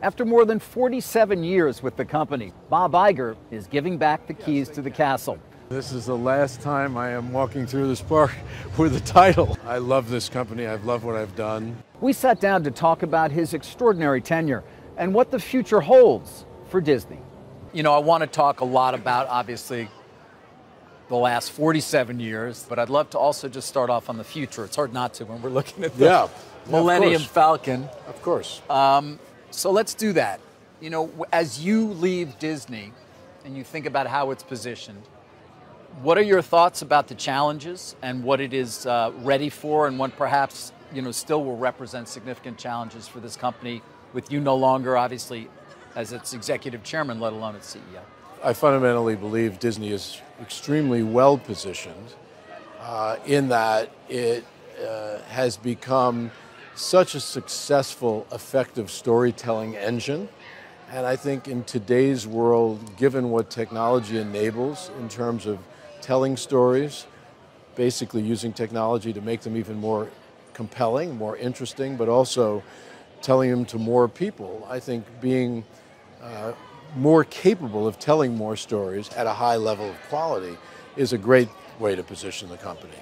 After more than 47 years with the company, Bob Iger is giving back the keys to the castle. This is the last time I am walking through this park with a title. I love this company. I've loved what I've done. We sat down to talk about his extraordinary tenure and what the future holds for Disney. You know, I want to talk a lot about, obviously, the last 47 years, but I'd love to also just start off on the future. It's hard not to when we're looking at the Millennium Falcon. Of course. So let's do that. You know, as you leave Disney and you think about how it's positioned, what are your thoughts about the challenges and what it is ready for, and what perhaps, you know, still will represent significant challenges for this company with you no longer, obviously, as its executive chairman, let alone its CEO? I fundamentally believe Disney is extremely well positioned in that it has become such a successful, effective storytelling engine. And I think in today's world, given what technology enables in terms of telling stories, basically using technology to make them even more compelling, more interesting, but also telling them to more people, I think being more capable of telling more stories at a high level of quality is a great way to position the company.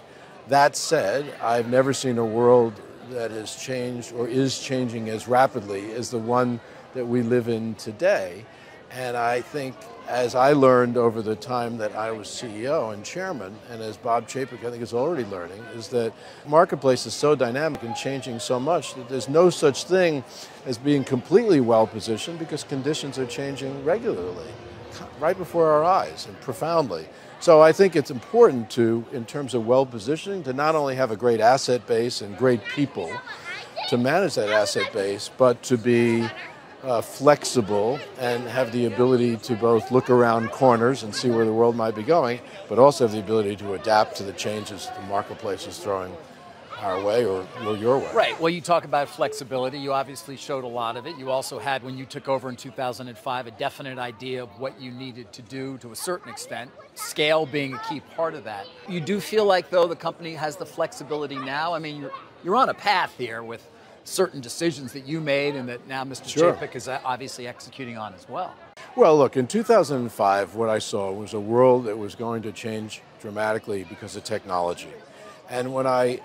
That said, I've never seen a world that has changed or is changing as rapidly as the one that we live in today. And I think, as I learned over the time that I was CEO and chairman, and as Bob Chapek I think is already learning, is that the marketplace is so dynamic and changing so much that there's no such thing as being completely well positioned, because conditions are changing regularly, right before our eyes and profoundly. So I think it's important to, in terms of well positioning, to not only have a great asset base and great people to manage that asset base, but to be flexible and have the ability to both look around corners and see where the world might be going, but also have the ability to adapt to the changes the marketplace is throwing our way or your way. Right. Well, you talk about flexibility. You obviously showed a lot of it. You also had, when you took over in 2005, a definite idea of what you needed to do to a certain extent, scale being a key part of that. You do feel like, though, the company has the flexibility now? I mean, you're on a path here with certain decisions that you made and that now Mr. Chapek is obviously executing on as well. Well, look, in 2005, what I saw was a world that was going to change dramatically because of technology. And when I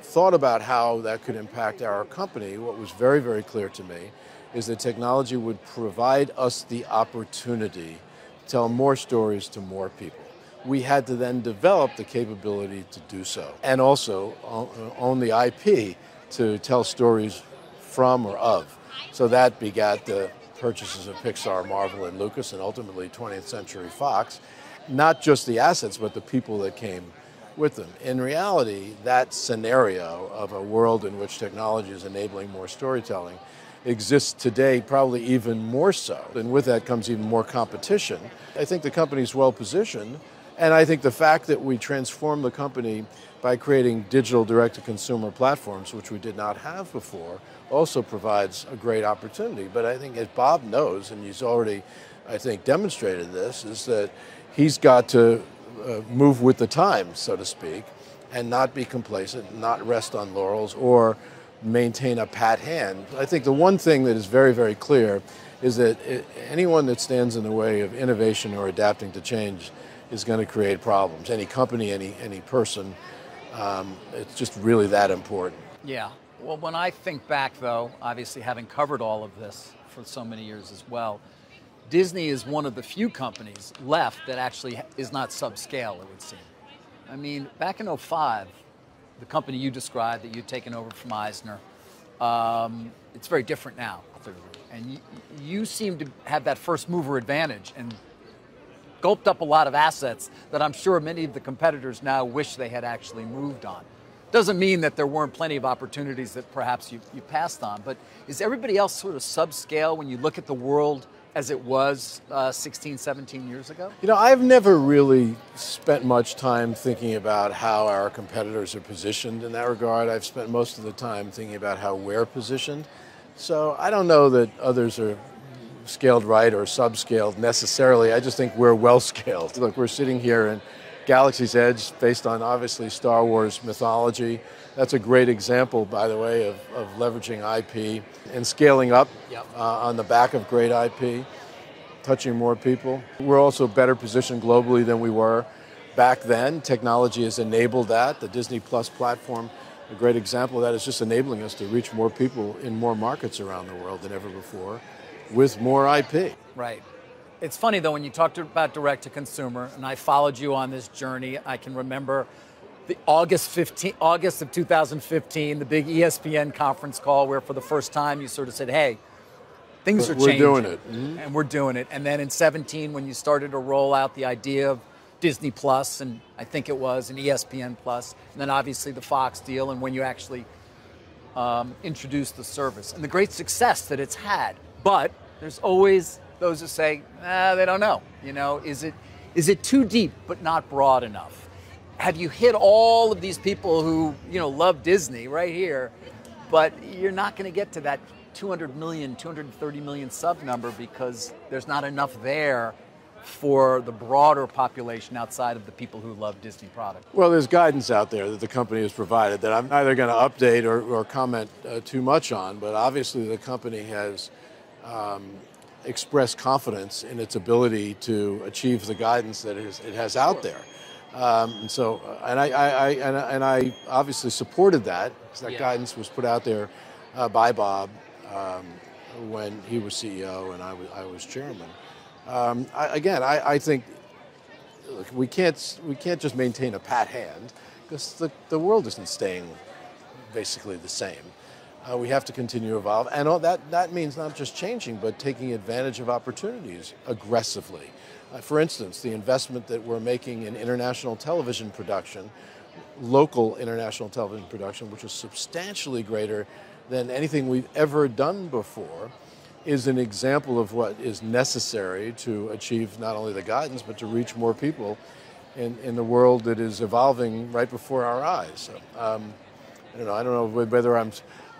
thought about how that could impact our company, what was very, very clear to me is that technology would provide us the opportunity to tell more stories to more people. We had to then develop the capability to do so, and also own the IP to tell stories from or of. So that begat the purchases of Pixar, Marvel, and Lucas, and ultimately 20th Century Fox. Not just the assets, but the people that came with them. In reality, that scenario of a world in which technology is enabling more storytelling exists today, probably even more so. And with that comes even more competition. I think the company's well positioned, and I think the fact that we transformed the company by creating digital direct-to-consumer platforms, which we did not have before, also provides a great opportunity. But I think, as Bob knows, and he's already, I think, demonstrated this, is that he's got to move with the times, so to speak, and not be complacent, not rest on laurels, or maintain a pat hand. I think the one thing that is very, very clear is that anyone that stands in the way of innovation or adapting to change is going to create problems. Any company, any person, it's just really that important. Yeah. Well, when I think back, though, obviously having covered all of this for so many years as well, Disney is one of the few companies left that actually is not subscale, it would seem. I mean, back in 2005, the company you described that you'd taken over from Eisner, it's very different now, clearly. And you seem to have that first mover advantage and gulped up a lot of assets that I'm sure many of the competitors now wish they had actually moved on. Doesn't mean that there weren't plenty of opportunities that perhaps you passed on, but is everybody else sort of subscale when you look at the world as it was 16, 17 years ago? You know, I've never really spent much time thinking about how our competitors are positioned in that regard. I've spent most of the time thinking about how we're positioned. So I don't know that others are scaled right or subscaled necessarily. I just think we're well scaled. Look, we're sitting here in Galaxy's Edge, based on obviously Star Wars mythology. That's a great example, by the way, of leveraging IP and scaling up on the back of great IP, touching more people. We're also better positioned globally than we were back then. Technology has enabled that. The Disney Plus platform, a great example of that, is just enabling us to reach more people in more markets around the world than ever before with more IP. Right. It's funny, though, when you talked about direct-to-consumer, and I followed you on this journey. I can remember the August of 2015, the big ESPN conference call where for the first time you sort of said, hey, things are changing. We're doing it. Mm-hmm. And we're doing it. And then in 17, when you started to roll out the idea of Disney Plus, and I think it was, and ESPN Plus, and then obviously the Fox deal, and when you actually introduced the service, and the great success that it's had. But there's always those who say, they don't know. You know, is it too deep but not broad enough? Have you hit all of these people who, love Disney right here, but you're not going to get to that 200 million, 230 million sub number because there's not enough there for the broader population outside of the people who love Disney products? Well, there's guidance out there that the company has provided that I'm neither going to update or comment too much on, but obviously the company has expressed confidence in its ability to achieve the guidance that it has out there. And I obviously supported that, because that guidance was put out there by Bob when he was CEO and I was chairman. I think, look, we can't just maintain a pat hand, because the world isn't staying basically the same. We have to continue to evolve, and that means not just changing, but taking advantage of opportunities aggressively. For instance, the investment that we're making in international television production, local international television production, which is substantially greater than anything we've ever done before, is an example of what is necessary to achieve not only the guidance, but to reach more people in the world that is evolving right before our eyes. So, I don't know whether I'm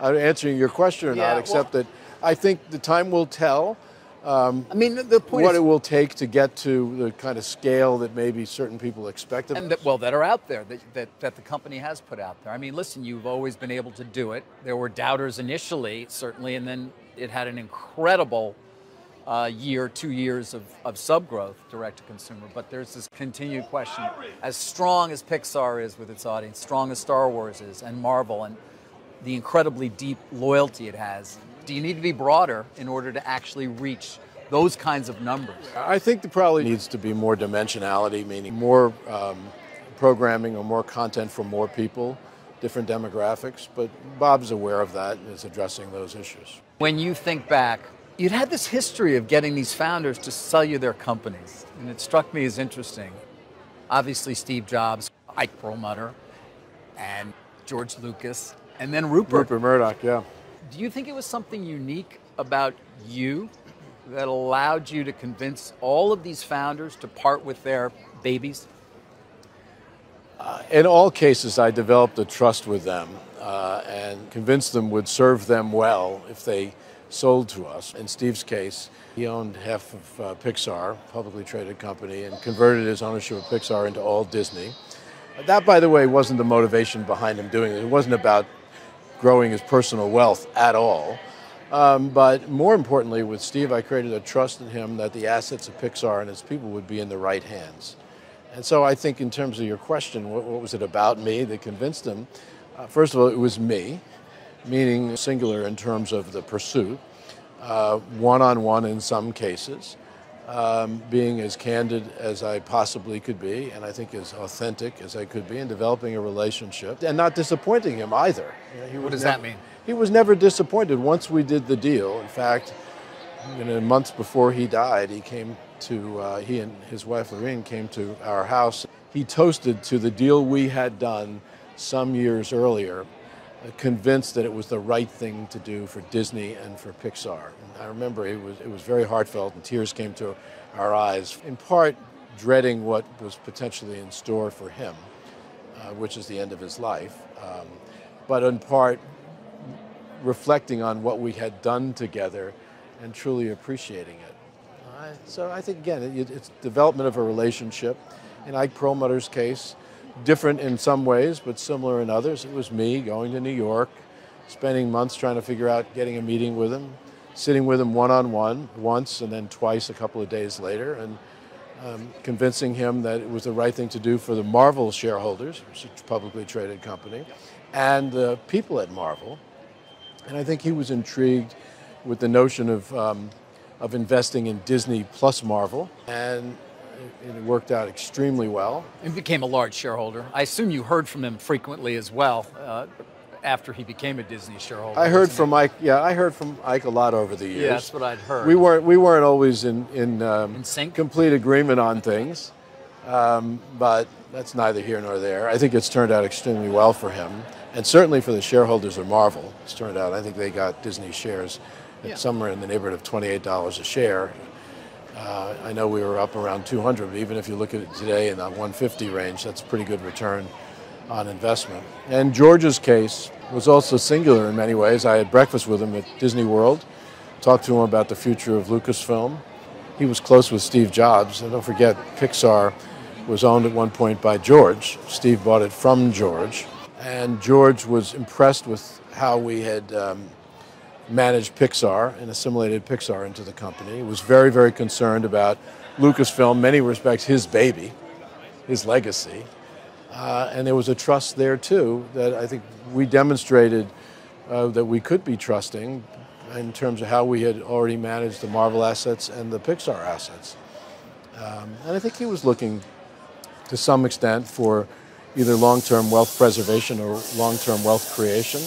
answering your question or not, except that I think the time will tell. The point what it will take to get to the kind of scale that maybe certain people expected. And that are out there, that the company has put out there. I mean, listen, you've always been able to do it. There were doubters initially, certainly, and then it had an incredible 2 years of sub-growth, direct-to-consumer. But there's this continued question. As strong as Pixar is with its audience, strong as Star Wars is, and Marvel, and the incredibly deep loyalty it has, do you need to be broader in order to actually reach those kinds of numbers? I think there probably needs to be more dimensionality, meaning more programming or more content for more people, different demographics. But Bob's aware of that and is addressing those issues. When you think back, you'd had this history of getting these founders to sell you their companies, and it struck me as interesting. Obviously, Steve Jobs, Ike Perlmutter, and George Lucas, and then Rupert Murdoch, yeah. Do you think it was something unique about you that allowed you to convince all of these founders to part with their babies? In all cases, I developed a trust with them and convinced them would serve them well if they sold to us. In Steve's case, he owned half of Pixar, publicly traded company, and converted his ownership of Pixar into all Disney. That, by the way, wasn't the motivation behind him doing it. It wasn't about growing his personal wealth at all. But more importantly, with Steve, I created a trust in him that the assets of Pixar and its people would be in the right hands. And so I think in terms of your question, what was it about me that convinced him? First of all, it was me, meaning singular in terms of the pursuit, one-on-one in some cases, being as candid as I possibly could be, and I think as authentic as I could be in developing a relationship, and not disappointing him either. What does that mean? He was never disappointed once we did the deal. In fact, months before he died, he and his wife Lorraine came to our house. He toasted to the deal we had done some years earlier, convinced that it was the right thing to do for Disney and for Pixar. And I remember it was very heartfelt, and tears came to our eyes, in part dreading what was potentially in store for him, which is the end of his life, but in part reflecting on what we had done together and truly appreciating it. So I think, again, it's development of a relationship. In Ike Perlmutter's case, different in some ways, but similar in others. It was me going to New York, spending months trying to figure out getting a meeting with him, sitting with him one-on-one once and then twice a couple of days later, and convincing him that it was the right thing to do for the Marvel shareholders, which is a publicly traded company, and the people at Marvel. And I think he was intrigued with the notion of investing in Disney plus Marvel, and it worked out extremely well. And became a large shareholder. I assume you heard from him frequently as well after he became a Disney shareholder. I heard from Ike. Yeah, I heard from Ike a lot over the years. Yeah, that's what I'd heard. We weren't always in sync? Complete agreement on things, but that's neither here nor there. I think it's turned out extremely well for him, and certainly for the shareholders of Marvel. It's turned out. I think they got Disney shares at somewhere in the neighborhood of $28 a share. I know we were up around 200, but even if you look at it today in that 150 range, that's a pretty good return on investment. And George's case was also singular in many ways. I had breakfast with him at Disney World, talked to him about the future of Lucasfilm. He was close with Steve Jobs, and don't forget, Pixar was owned at one point by George. Steve bought it from George, and George was impressed with how we had managed Pixar and assimilated Pixar into the company. He was very, very concerned about Lucasfilm, in many respects his baby, his legacy. And there was a trust there too that I think we demonstrated that we could be trusting in terms of how we had already managed the Marvel assets and the Pixar assets. And I think he was looking to some extent for either long-term wealth preservation or long-term wealth creation.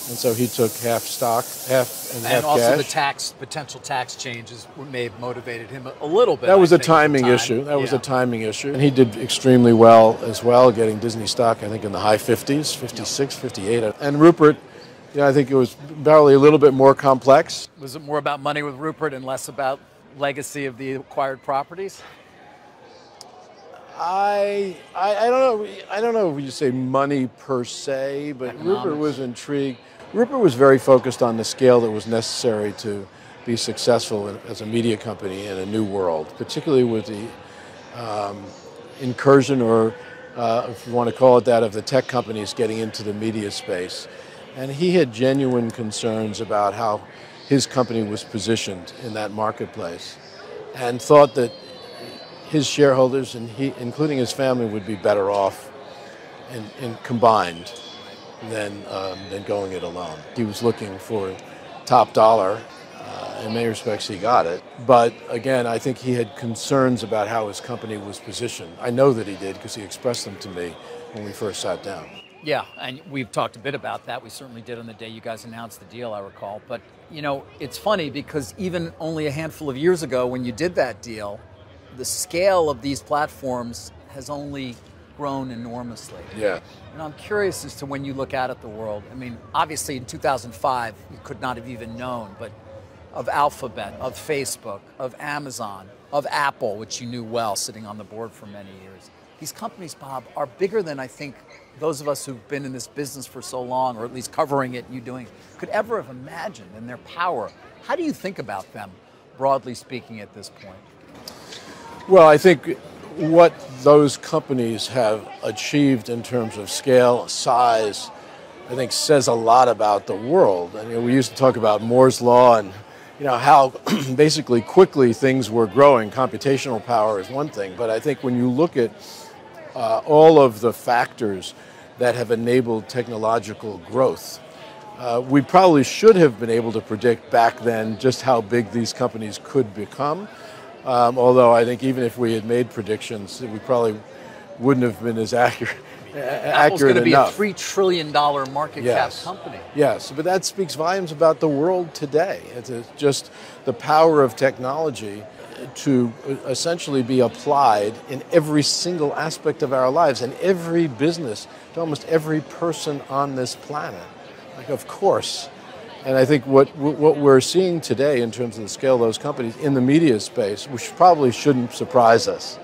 And so he took half stock, half cash. And also the potential tax changes may have motivated him a little bit. That was a timing issue. That was a timing issue. And he did extremely well as well, getting Disney stock, I think, in the high 50s, 56, 58. And Rupert, I think it was probably a little bit more complex. Was it more about money with Rupert and less about legacy of the acquired properties? I don't know if you say money per se, but Economics. Rupert was intrigued. Rupert was very focused on the scale that was necessary to be successful as a media company in a new world, particularly with the incursion, or if you want to call it that, of the tech companies getting into the media space. And he had genuine concerns about how his company was positioned in that marketplace, and thought that his shareholders, and including his family, would be better off in combined than going it alone. He was looking for top dollar. In many respects, he got it. But again, I think he had concerns about how his company was positioned. I know that he did because he expressed them to me when we first sat down. Yeah, and we've talked a bit about that. We certainly did on the day you guys announced the deal, I recall. But, it's funny because even only a handful of years ago when you did that deal, the scale of these platforms has only grown enormously. Yeah. And I'm curious as to when you look out at the world. I mean, obviously in 2005, you could not have even known, but of Alphabet, of Facebook, of Amazon, of Apple, which you knew well, sitting on the board for many years. These companies, Bob, are bigger than I think those of us who've been in this business for so long, or at least covering it, you doing, could ever have imagined, and their power. How do you think about them, broadly speaking, at this point? Well, I think what those companies have achieved in terms of scale, size, I think says a lot about the world. I mean, we used to talk about Moore's Law and how basically quickly things were growing. Computational power is one thing, but I think when you look at all of the factors that have enabled technological growth, we probably should have been able to predict back then just how big these companies could become. Although I think even if we had made predictions, we probably wouldn't have been as accurate Apple's going to be enough. a $3 trillion market cap company. Yes, but that speaks volumes about the world today. It's just the power of technology to essentially be applied in every single aspect of our lives, and every business, to almost every person on this planet. Like, of course. And I think what we're seeing today in terms of the scale of those companies in the media space, which probably shouldn't surprise us,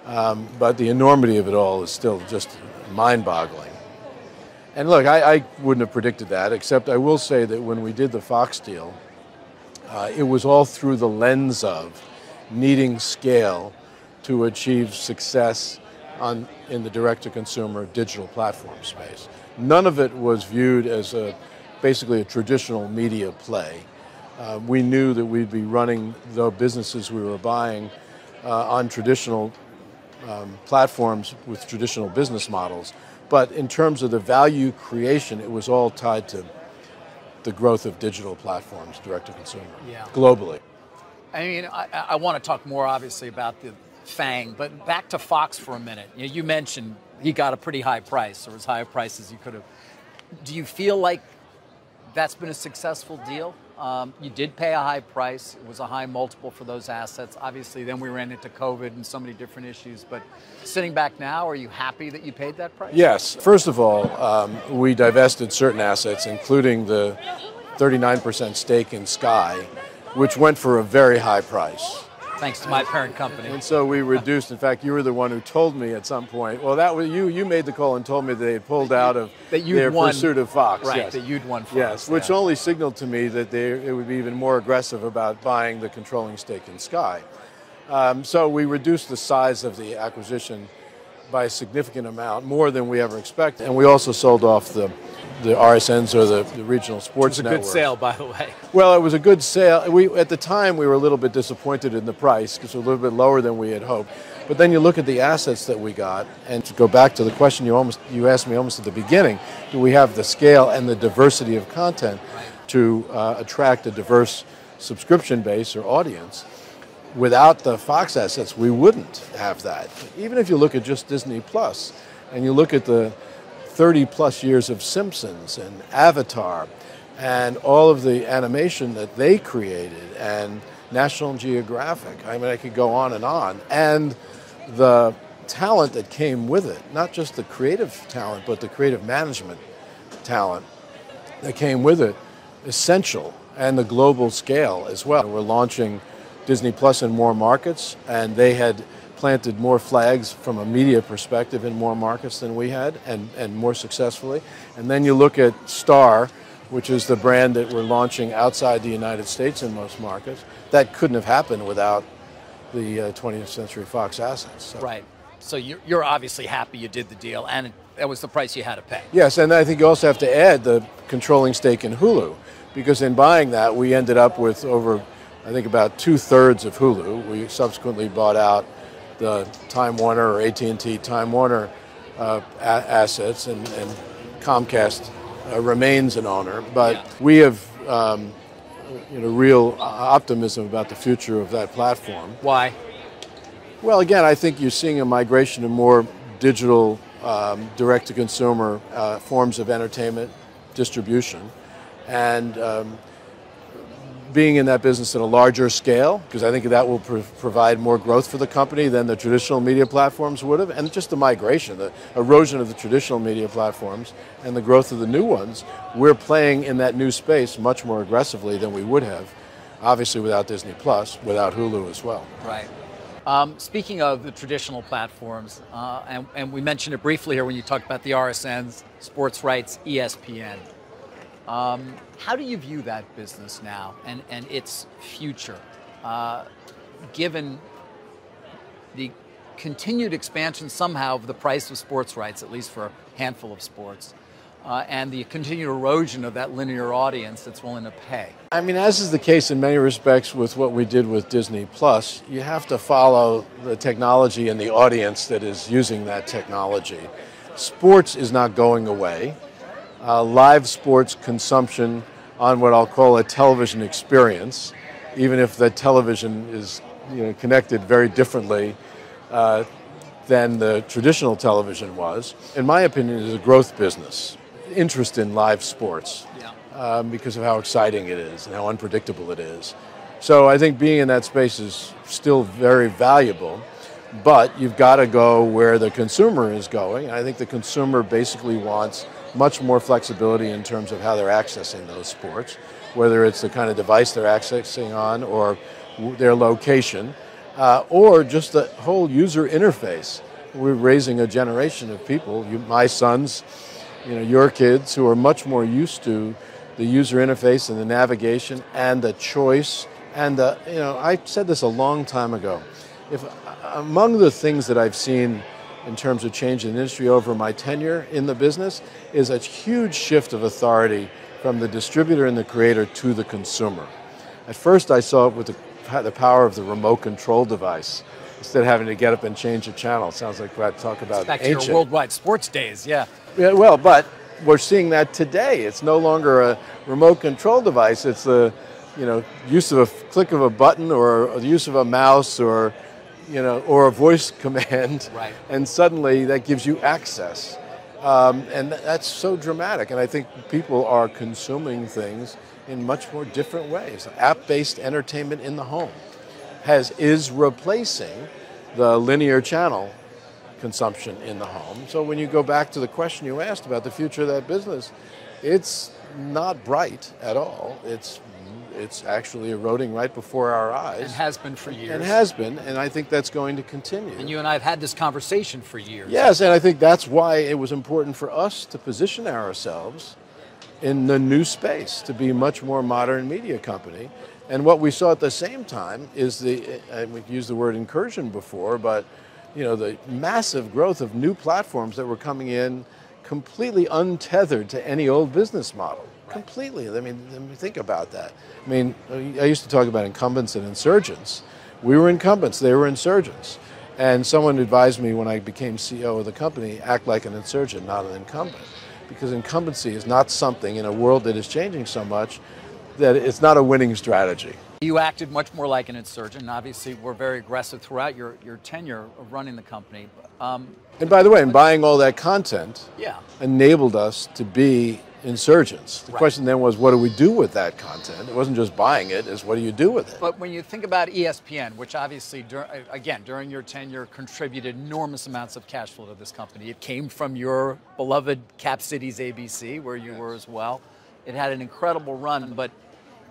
but the enormity of it all is still just mind-boggling. And look, I wouldn't have predicted that, except I will say that when we did the Fox deal, it was all through the lens of needing scale to achieve success in the direct-to-consumer digital platform space. None of it was viewed as basically a traditional media play. We knew that we'd be running the businesses we were buying on traditional platforms with traditional business models. But in terms of the value creation, it was all tied to the growth of digital platforms, direct-to-consumer, globally. I mean, I want to talk more, obviously, about the FANG, but back to Fox for a minute. You mentioned he got a pretty high price, or as high a price as you could have. Do you feel like that's been a successful deal? You did pay a high price. It was a high multiple for those assets. Obviously, then we ran into COVID and so many different issues. But sitting back now, are you happy that you paid that price? Yes. First of all, we divested certain assets, including the 39% stake in Sky, which went for a very high price. Thanks to my parent company. And so we reduced. In fact, you were the one who told me at some point, well, that was you made the call and told me they had pulled out of their pursuit of Fox. Right, yes. that you'd won Fox. Yes, which only signaled to me that it would be even more aggressive about buying the controlling stake in Sky. So we reduced the size of the acquisition by a significant amount, more than we ever expected. And we also sold off the RSNs, or the regional sports networks. It was a good sale, by the way. Well, it was a good sale. At the time, we were a little bit disappointed in the price because it was a little bit lower than we had hoped. But then you look at the assets that we got, and to go back to the question you asked me almost at the beginning, do we have the scale and the diversity of content to attract a diverse subscription base or audience? Without the Fox assets, we wouldn't have that. Even if you look at just Disney Plus, and you look at the 30-plus years of Simpsons and Avatar, and all of the animation that they created, and National Geographic, I mean, I could go on, and the talent that came with it, not just the creative talent, but the creative management talent that came with it, essential, and the global scale as well. We're launching Disney Plus in more markets, and they had planted more flags from a media perspective in more markets than we had, and more successfully. And then you look at Star, which is the brand that we're launching outside the United States in most markets. That couldn't have happened without the 20th Century Fox assets. So. Right. So you're obviously happy you did the deal, and that was the price you had to pay. Yes, and I think you also have to add the controlling stake in Hulu, because in buying that, we ended up with over, I think, about 2/3 of Hulu. We subsequently bought out the Time Warner, or AT&T Time Warner assets, and Comcast remains an owner. But we have real optimism about the future of that platform. Why? Well, again, I think you're seeing a migration to more digital, direct-to-consumer forms of entertainment distribution, and being in that business at a larger scale, because I think that will provide more growth for the company than the traditional media platforms would have, and just the migration, the erosion of the traditional media platforms and the growth of the new ones. We're playing in that new space much more aggressively than we would have, obviously without Disney Plus, without Hulu as well. Right. Speaking of the traditional platforms, and we mentioned it briefly here when you talked about the RSNs, sports rights, ESPN. How do you view that business now and its future, given the continued expansion somehow of the price of sports rights, at least for a handful of sports, and the continued erosion of that linear audience that's willing to pay? I mean, as is the case in many respects with what we did with Disney Plus, you have to follow the technology and the audience that is using that technology. Sports is not going away. Live sports consumption on what I'll call a television experience, even if the television is connected very differently than the traditional television was, in my opinion, is a growth business. Interest in live sports because of how exciting it is and how unpredictable it is. So I think being in that space is still very valuable, but you've got to go where the consumer is going. And I think the consumer basically wants much more flexibility in terms of how they're accessing those sports, whether it's the kind of device they're accessing on, or their location, or just the whole user interface. We're raising a generation of people, my sons, your kids, who are much more used to the user interface and the navigation and the choice. And I said this a long time ago. If among the things that I've seen in terms of changing the industry over my tenure in the business is a huge shift of authority from the distributor and the creator to the consumer. At first I saw it with the power of the remote control device. Instead of having to get up and change a channel. Sounds like we're talk about back ancient. to your worldwide sports days, yeah. Yeah, well, but we're seeing that today. It's no longer a remote control device. It's the use of a click of a button or the use of a mouse or a voice command. Right. And suddenly that gives you access. And that's so dramatic. And I think people are consuming things in much more different ways. App-based entertainment in the home is replacing the linear channel consumption in the home. So when you go back to the question you asked about the future of that business, it's not bright at all. It's actually eroding right before our eyes. And has been for years. And has been, and I think that's going to continue. And you and I have had this conversation for years. Yes, and I think that's why it was important for us to position ourselves in the new space, to be a much more modern media company. And what we saw at the same time is we've used the word incursion before, but the massive growth of new platforms that were coming in completely untethered to any old business model. Right. Completely. I mean, think about that. I mean, I used to talk about incumbents and insurgents. We were incumbents, they were insurgents. And someone advised me when I became CEO of the company, act like an insurgent, not an incumbent. Because incumbency is not something in a world that is changing so much that it's not a winning strategy. You acted much more like an insurgent, and obviously were very aggressive throughout your tenure of running the company. And by the way, buying all that content enabled us to be insurgents. The question then was, what do we do with that content? It wasn't just buying it, it's what do you do with it? But when you think about ESPN, which obviously, during your tenure, contributed enormous amounts of cash flow to this company. It came from your beloved Cap Cities ABC, where you were as well. It had an incredible run, but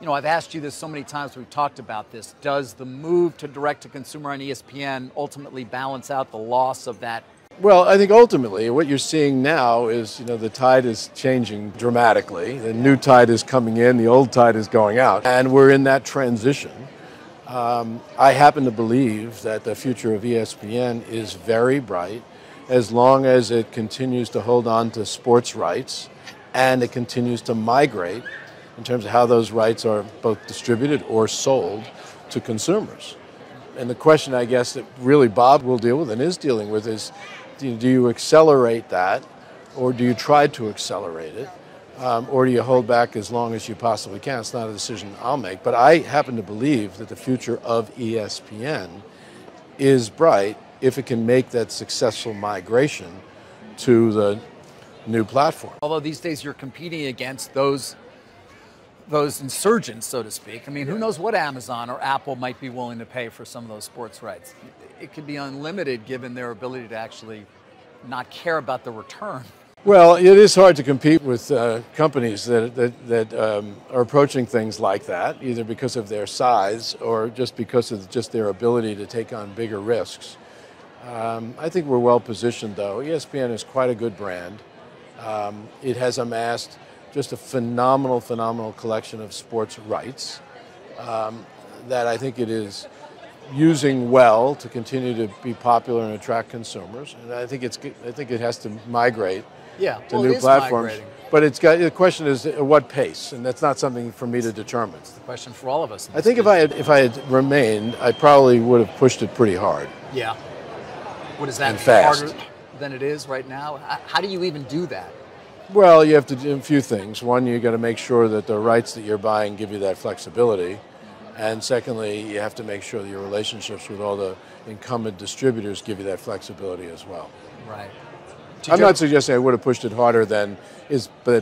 I've asked you this so many times, we've talked about this. Does the move to direct-to-consumer on ESPN ultimately balance out the loss of that? Well, I think ultimately what you're seeing now is, the tide is changing dramatically. The new tide is coming in, the old tide is going out, and we're in that transition. I happen to believe that the future of ESPN is very bright as long as it continues to hold on to sports rights and it continues to migrate in terms of how those rights are both distributed or sold to consumers. And the question, I guess, that really Bob will deal with and is dealing with is, do you accelerate that, or do you try to accelerate it, or do you hold back as long as you possibly can? It's not a decision I'll make, but I happen to believe that the future of ESPN is bright if it can make that successful migration to the new platform. Although these days you're competing against those insurgents, so to speak. I mean, who knows what Amazon or Apple might be willing to pay for some of those sports rights. It could be unlimited given their ability to actually not care about the return. Well, it is hard to compete with companies that are approaching things like that, either because of their size or just because of just their ability to take on bigger risks. I think we're well positioned, though. ESPN is quite a good brand. It has amassed just a phenomenal collection of sports rights that I think it is using well to continue to be popular and attract consumers. And I think it has to migrate to new platforms. Migrating. But the question is at what pace, and that's not something for me to determine. It's the question for all of us. I think if I had remained, I probably would have pushed it pretty hard. Yeah. What is that? And fast. Harder than it is right now? How do you even do that? Well, you have to do a few things. One, you got to make sure that the rights that you're buying give you that flexibility. And secondly, you have to make sure that your relationships with all the incumbent distributors give you that flexibility as well. Right. I'm not suggesting I would have pushed it harder than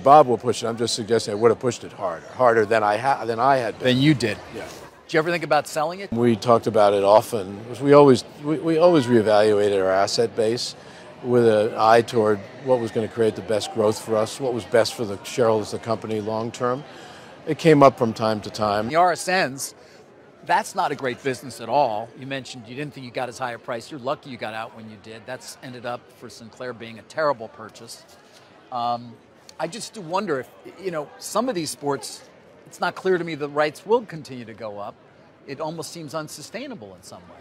Bob will push it. I'm just suggesting I would have pushed it harder than I had been. Than you did. Yeah. Did you ever think about selling it? We talked about it often. We always reevaluated our asset base with an eye toward what was going to create the best growth for us, what was best for the shareholders of the company long term. It came up from time to time. The RSNs, that's not a great business at all. You mentioned you didn't think you got as high a price. You're lucky you got out when you did. That's ended up for Sinclair being a terrible purchase. I just do wonder if, some of these sports, it's not clear to me the rights will continue to go up. It almost seems unsustainable in some way.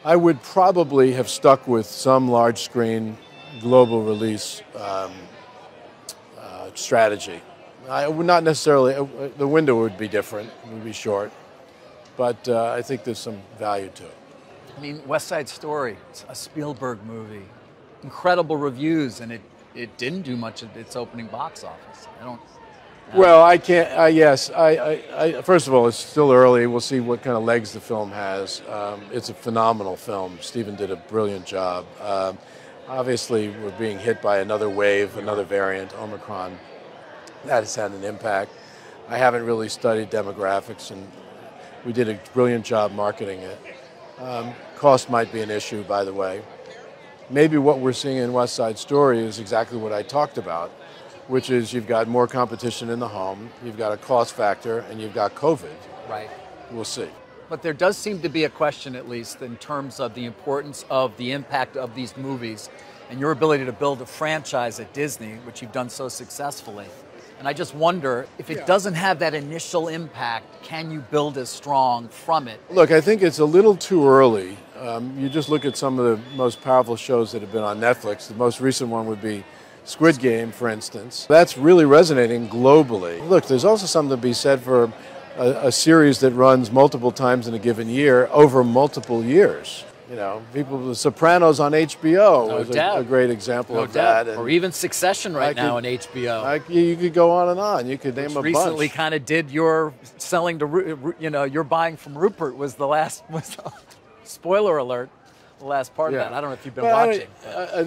I would probably have stuck with some large screen global release strategy. I would not necessarily, the window would be different, it would be short, but I think there's some value to it. I mean, West Side Story, it's a Spielberg movie, incredible reviews, and it didn't do much at its opening box office. Well, I can't, yes, first of all, it's still early. We'll see what kind of legs the film has. It's a phenomenal film. Stephen did a brilliant job. Obviously, we're being hit by another wave, another variant, Omicron. That has had an impact. I haven't really studied demographics, and we did a brilliant job marketing it. Cost might be an issue, by the way. Maybe what we're seeing in West Side Story is exactly what I talked about, which is you've got more competition in the home, you've got a cost factor, and you've got COVID. Right. We'll see. But there does seem to be a question, at least, in terms of the importance of the impact of these movies and your ability to build a franchise at Disney, which you've done so successfully. And I just wonder, if it doesn't have that initial impact, can you build as strong from it? Look, I think it's a little too early. You just look at some of the most powerful shows that have been on Netflix. The most recent one would be Squid Game, for instance. That's really resonating globally. Look, there's also something to be said for a series that runs multiple times in a given year over multiple years. You know, The Sopranos on HBO is a great example of that. Or even Succession now on HBO. You could go on and on. You could name a bunch. Recently kind of did your selling to, your buying from Rupert was the last, spoiler alert, the last part of that. I don't know if you've been watching.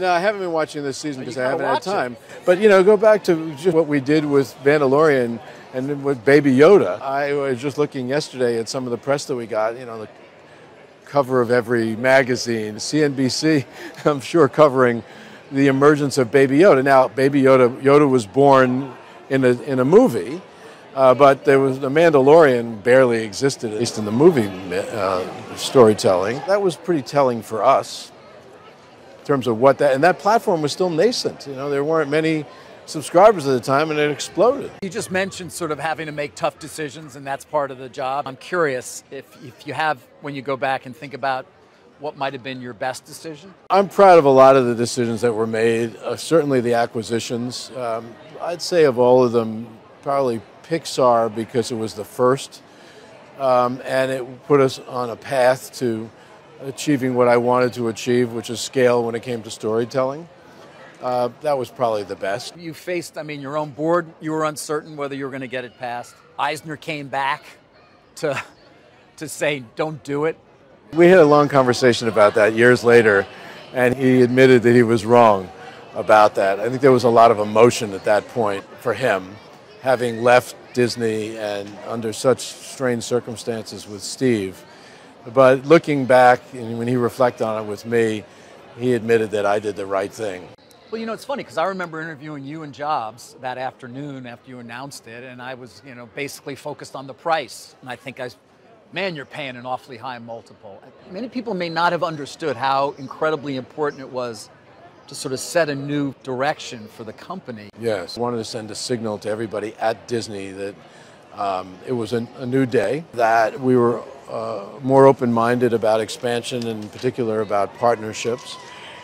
No, I haven't been watching this season because I haven't had time. But, go back to just what we did with Mandalorian and with Baby Yoda. I was just looking yesterday at some of the press that we got, the cover of every magazine, CNBC, I'm sure, covering the emergence of Baby Yoda. Now, Baby Yoda was born in a movie, but the Mandalorian barely existed, at least in the movie storytelling. That was pretty telling for us in terms of and that platform was still nascent. There weren't many subscribers at the time, and it exploded. You just mentioned sort of having to make tough decisions, and that's part of the job. I'm curious if you have, when you go back and think about what might have been your best decision? I'm proud of a lot of the decisions that were made, certainly the acquisitions. I'd say of all of them, probably Pixar, because it was the first, and it put us on a path to achieving what I wanted to achieve, which is scale when it came to storytelling. That was probably the best. You faced, your own board. You were uncertain whether you were going to get it passed. Eisner came back to say, don't do it. We had a long conversation about that years later, and he admitted that he was wrong about that. I think there was a lot of emotion at that point for him, having left Disney and under such strange circumstances with Steve. But looking back, and when he reflected on it with me, he admitted that I did the right thing. Well, it's funny because I remember interviewing you and Jobs that afternoon after you announced it, and I was, basically focused on the price. And I think man, you're paying an awfully high multiple. Many people may not have understood how incredibly important it was to sort of set a new direction for the company. Yes, I wanted to send a signal to everybody at Disney that it was a new day, that we were more open-minded about expansion, and in particular about partnerships,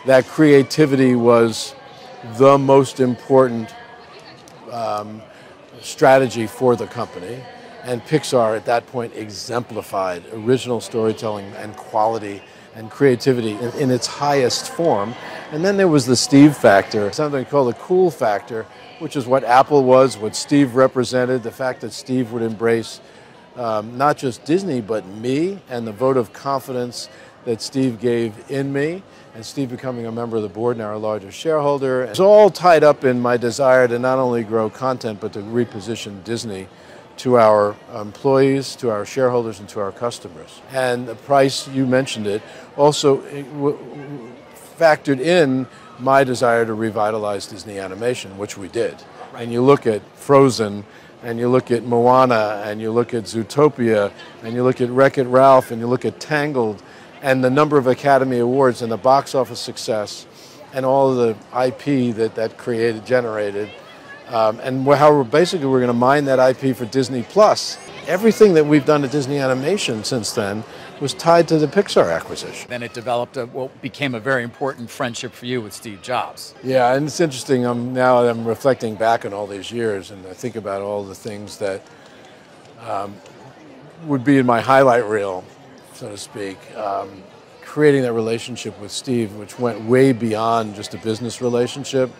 that creativity was the most important strategy for the company. And Pixar at that point exemplified original storytelling and quality and creativity in its highest form. And then there was the Steve factor, something called the cool factor, which is what Apple was, what Steve represented, the fact that Steve would embrace not just Disney, but me, and the vote of confidence that Steve gave in me, and Steve becoming a member of the board, now our largest shareholder. It's all tied up in my desire to not only grow content, but to reposition Disney to our employees, to our shareholders, and to our customers. And the price, you mentioned it, also factored in my desire to revitalize Disney animation, which we did. And you look at Frozen, and you look at Moana, and you look at Zootopia, and you look at Wreck-It Ralph, and you look at Tangled, and the number of Academy Awards and the box office success and all of the IP that generated, and how we're going to mine that IP for Disney Plus. Everything that we've done at Disney Animation since then was tied to the Pixar acquisition. Then it developed what became a very important friendship for you with Steve Jobs. Yeah, and it's interesting. Now I'm reflecting back on all these years, and I think about all the things that would be in my highlight reel, so to speak. Creating that relationship with Steve, which went way beyond just a business relationship,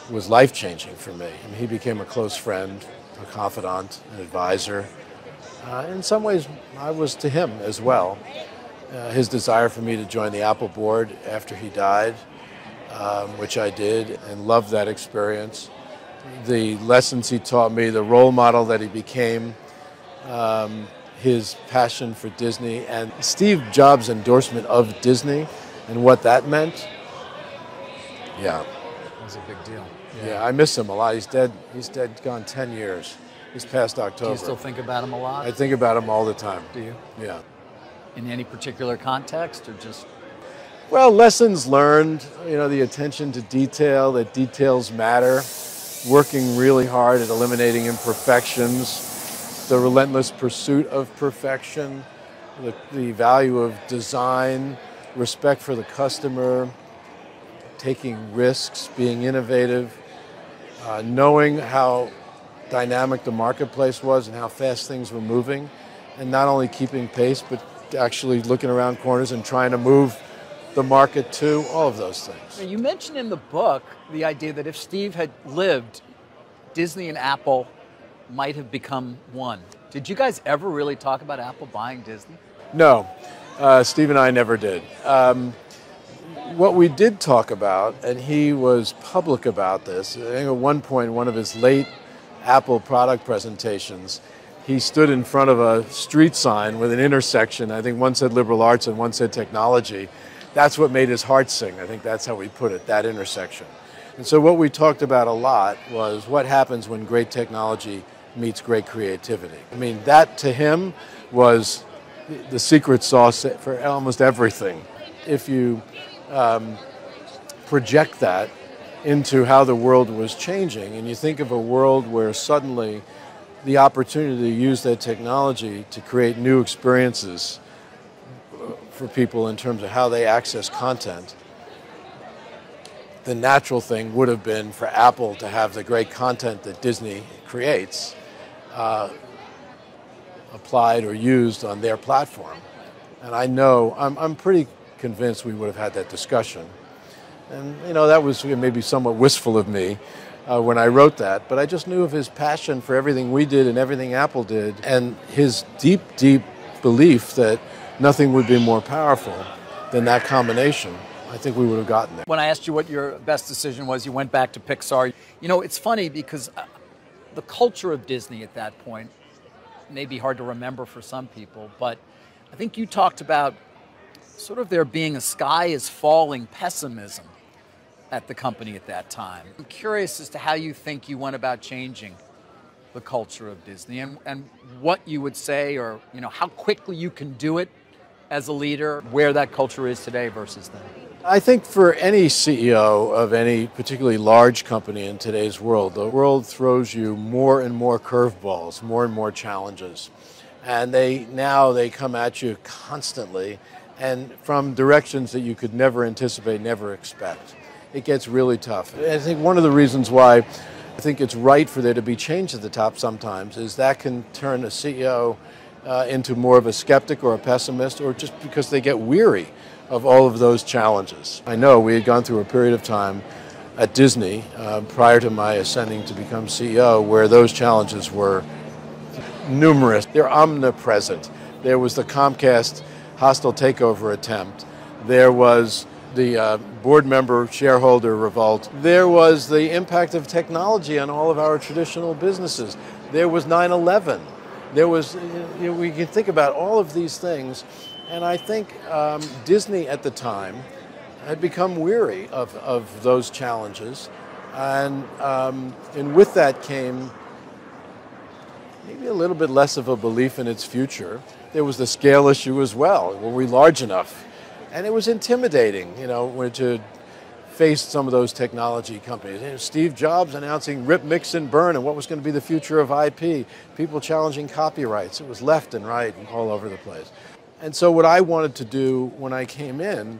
was life-changing for me. I mean, he became a close friend, a confidant, an advisor. In some ways, I was to him as well. His desire for me to join the Apple board after he died, which I did, and loved that experience. The lessons he taught me, the role model that he became, his passion for Disney, and Steve Jobs' endorsement of Disney and what that meant. Yeah. It was a big deal. Yeah, I miss him a lot. He's dead. He's dead, gone 10 years. This past October. Do you still think about him a lot? I think about him all the time. Do you? Yeah. In any particular context, or just? Well, lessons learned, the attention to detail, that details matter, working really hard at eliminating imperfections, the relentless pursuit of perfection, the value of design, respect for the customer, taking risks, being innovative, knowing how dynamic the marketplace was and how fast things were moving, and not only keeping pace, but actually looking around corners and trying to move the market too, all of those things. You mentioned in the book the idea that if Steve had lived, Disney and Apple might have become one. Did you guys ever really talk about Apple buying Disney? No, Steve and I never did. What we did talk about, and he was public about this, I think at one point, one of his late Apple product presentations, he stood in front of a street sign with an intersection. I think one said liberal arts and one said technology. That's what made his heart sing. I think that's how we put it, that intersection. And so what we talked about a lot was what happens when great technology meets great creativity. I mean, that to him was the secret sauce for almost everything. If you project that into how the world was changing, and you think of a world where suddenly the opportunity to use that technology to create new experiences for people in terms of how they access content, the natural thing would have been for Apple to have the great content that Disney creates applied or used on their platform. And I know, I'm pretty convinced we would have had that discussion. And that was maybe somewhat wistful of me when I wrote that, but I just knew of his passion for everything we did and everything Apple did, and his deep, deep belief that nothing would be more powerful than that combination. I think we would have gotten there. When I asked you what your best decision was, you went back to Pixar. It's funny because the culture of Disney at that point may be hard to remember for some people, but I think you talked about sort of there being a sky is falling pessimism at the company at that time. I'm curious as to how you think you went about changing the culture of Disney and what you would say, or how quickly you can do it as a leader, where that culture is today versus then. I think for any CEO of any particularly large company in today's world, the world throws you more and more curveballs, more and more challenges. And they come at you constantly and from directions that you could never anticipate, never expect. It gets really tough. And I think one of the reasons why I think it's right for there to be change at the top sometimes is that can turn a CEO into more of a skeptic or a pessimist, or just because they get weary of all of those challenges. I know we had gone through a period of time at Disney prior to my ascending to become CEO where those challenges were numerous. They're omnipresent. There was the Comcast hostile takeover attempt. There was the board member shareholder revolt. There was the impact of technology on all of our traditional businesses. There was 9/11. There was, we can think about all of these things. And I think Disney at the time had become weary of those challenges. And with that came maybe a little bit less of a belief in its future. There was the scale issue as well. Were we large enough? And it was intimidating, when to face some of those technology companies. Steve Jobs announcing rip, mix, and burn, and what was going to be the future of IP. People challenging copyrights. It was left and right and all over the place. And so what I wanted to do when I came in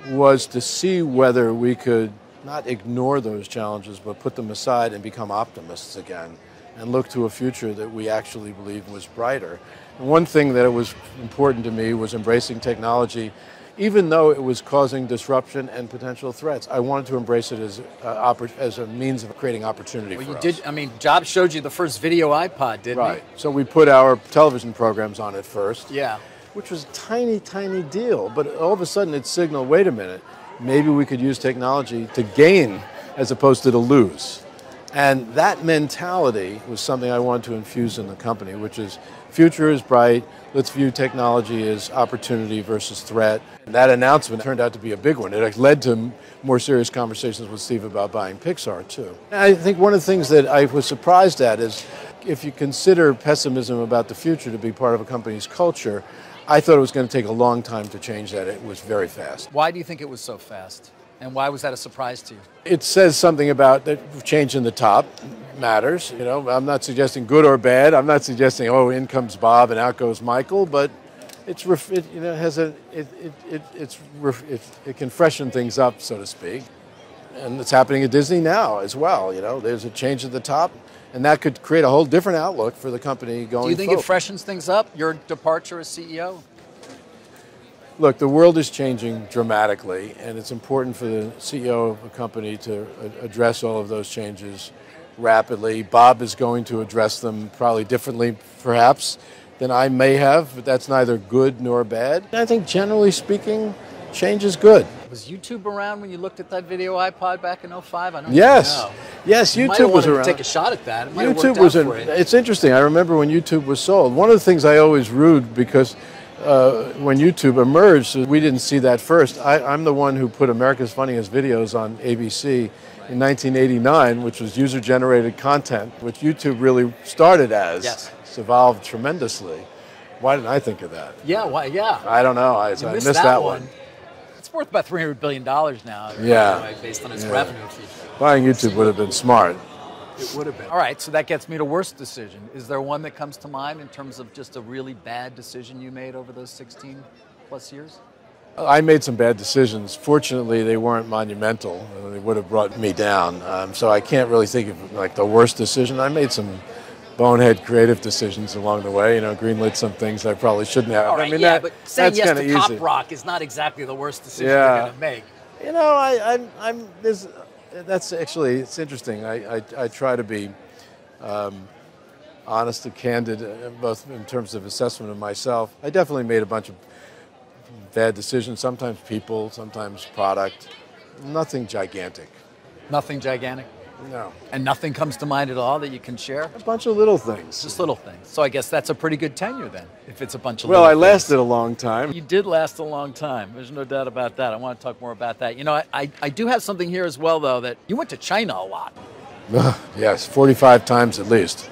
was to see whether we could not ignore those challenges, but put them aside and become optimists again and look to a future that we actually believe was brighter. And one thing that was important to me was embracing technology. Even though it was causing disruption and potential threats, I wanted to embrace it as a means of creating opportunity for us. I mean, Jobs showed you the first video iPod, didn't he? Right. So we put our television programs on it first. Yeah. Which was a tiny, tiny deal. But all of a sudden it signaled, wait a minute, maybe we could use technology to gain as opposed to lose. And that mentality was something I wanted to infuse in the company, which is future is bright, let's view technology as opportunity versus threat. And that announcement turned out to be a big one. It led to more serious conversations with Steve about buying Pixar too. And I think one of the things that I was surprised at is if you consider pessimism about the future to be part of a company's culture, I thought it was going to take a long time to change that. It was very fast. Why do you think it was so fast? And why was that a surprise to you? It says something about that change in the top matters. You know, I'm not suggesting good or bad. I'm not suggesting, oh, in comes Bob and out goes Michael, but it can freshen things up, so to speak. And it's happening at Disney now as well. You know, there's a change at the top, and that could create a whole different outlook for the company going forward. Do you think it freshens things up, your departure as CEO? Look, the world is changing dramatically, and it's important for the CEO of a company to address all of those changes rapidly. Bob is going to address them probably differently, perhaps, than I may have, but that's neither good nor bad. I think, generally speaking, change is good. Was YouTube around when you looked at that video iPod back in '05? I don't Yes. know. Yes, YouTube was around. To take a shot at that. It might YouTube have worked was out for you. It's interesting. I remember when YouTube was sold. One of the things I always rued because when YouTube emerged, we didn't see that first. I'm the one who put America's Funniest Videos on ABC in 1989, which was user-generated content, which YouTube really started as. Yes. It's evolved tremendously. Why didn't I think of that? Yeah, why? Yeah. I don't know. I missed that one. It's worth about $300 billion now. Yeah. Anyway, based on its revenue. Buying YouTube would have been smart. It would have been. All right, so that gets me to worst decision. Is there one that comes to mind in terms of just a really bad decision you made over those 16 plus years? I made some bad decisions. Fortunately, they weren't monumental. They would have brought me down. So I can't really think of like the worst decision. I made some bonehead creative decisions along the way. You know, greenlit some things I probably shouldn't have. All right, I mean, yeah, but saying yes to easy. Cop Rock is not exactly the worst decision you're going to make. You know, that's actually, it's interesting. I try to be honest and candid, both in terms of assessment of myself. I definitely made a bunch of bad decisions, sometimes people, sometimes product. Nothing gigantic. Nothing gigantic? No. And nothing comes to mind at all that you can share? A bunch of little things. Just little things. So I guess that's a pretty good tenure then, if it's a bunch of little things. things. Well, I lasted a long time. You did last a long time. There's no doubt about that. I want to talk more about that. You know, I do have something here as well, though, that you went to China a lot. Yes, 45 times at least.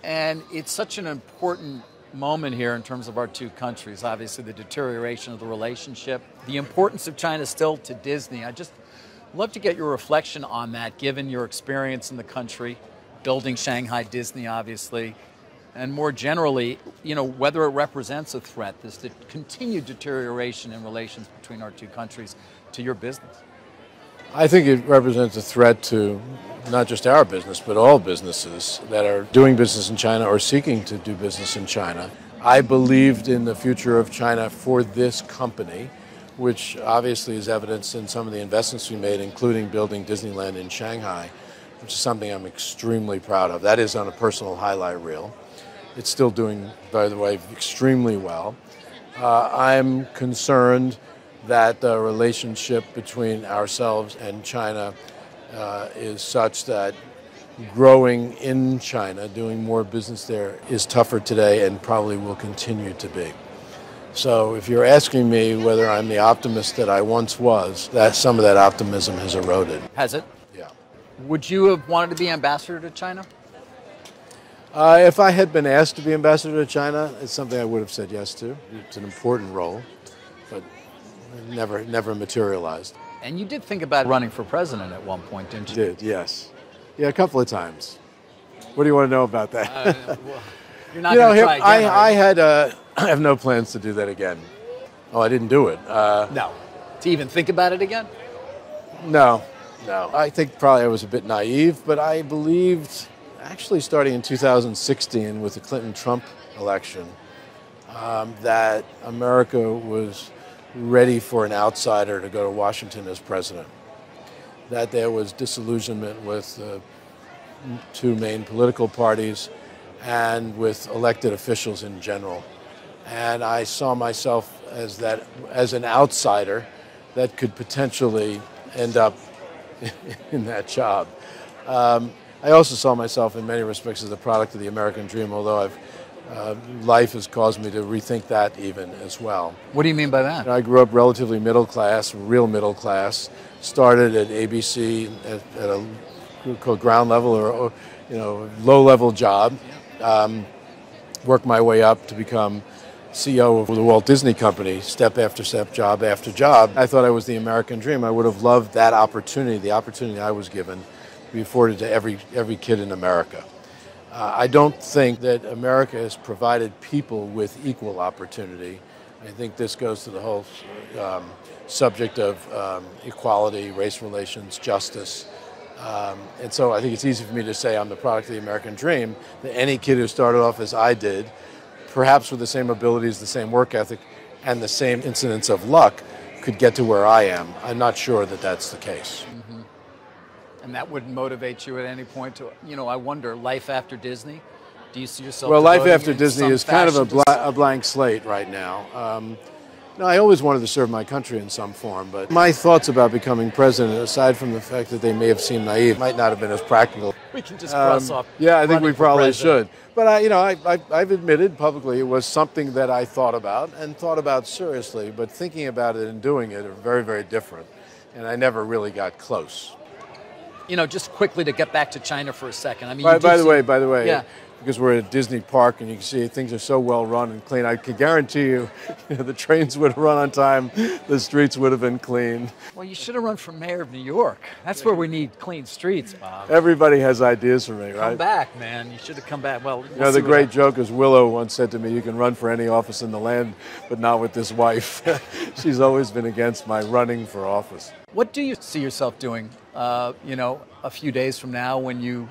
And it's such an important moment here in terms of our two countries. Obviously, the deterioration of the relationship, the importance of China still to Disney. I just love to get your reflection on that, given your experience in the country, building Shanghai Disney, obviously, and more generally, you know, whether it represents a threat, this continued deterioration in relations between our two countries to your business. I think it represents a threat to not just our business, but all businesses that are doing business in China or seeking to do business in China. I believed in the future of China for this company, which obviously is evidenced in some of the investments we made, including building Disneyland in Shanghai, which is something I'm extremely proud of. That is on a personal highlight reel. It's still doing, by the way, extremely well. I'm concerned that the relationship between ourselves and China is such that growing in China, doing more business there, is tougher today and probably will continue to be. So if you're asking me whether I'm the optimist that I once was, that some of that optimism has eroded. Has it? Yeah. Would you have wanted to be ambassador to China? If I had been asked to be ambassador to China, it's something I would have said yes to. It's an important role, but never materialized. And you did think about running for president at one point, didn't you? Did, yes. Yeah, a couple of times. What do you want to know about that? Well, you're not going to try again, I had I have no plans to do that again. Oh, I didn't do it. No. To even think about it again? No. I think probably I was a bit naive, but I believed, actually starting in 2016 with the Clinton-Trump election, that America was ready for an outsider to go to Washington as president. That there was disillusionment with the two main political parties and with elected officials in general. And I saw myself as an outsider that could potentially end up in that job. I also saw myself in many respects as a product of the American dream, although life has caused me to rethink that even as well. What do you mean by that? I grew up relatively middle class, real middle class. Started at ABC at a called ground level or low level job. Worked my way up to become CEO of the Walt Disney Company, step after step, job after job. I thought I was the American dream. I would have loved that opportunity, the opportunity I was given, to be afforded to every kid in America. I don't think that America has provided people with equal opportunity. I think this goes to the whole subject of equality, race relations, justice. And so I think it's easy for me to say I'm the product of the American dream, that any kid who started off as I did, perhaps with the same abilities, the same work ethic, and the same incidence of luck, could get to where I am. I'm not sure that that's the case. Mm-hmm. And that wouldn't motivate you at any point to, I wonder, life after Disney? Do you see yourself? Well, life after Disney is kind of a blank slate right now. I always wanted to serve my country in some form, but my thoughts about becoming president, aside from the fact that they may have seemed naive, might not have been as practical. We can just cross off. Yeah, I think we probably should. But I've admitted publicly it was something that I thought about seriously, but thinking about it and doing it are very, very different. And I never really got close. Just quickly to get back to China for a second. I mean, by the way, yeah. Because we're at Disney Park and you can see things are so well run and clean, I can guarantee you, the trains would have run on time, the streets would have been clean. Well, you should have run for mayor of New York. That's where we need clean streets, Bob. Everybody has ideas for me, right? Come back, man. You should have come back. Well, the great joke is Willow once said to me, you can run for any office in the land, but not with this wife. She's always been against my running for office. What do you see yourself doing, a few days from now when you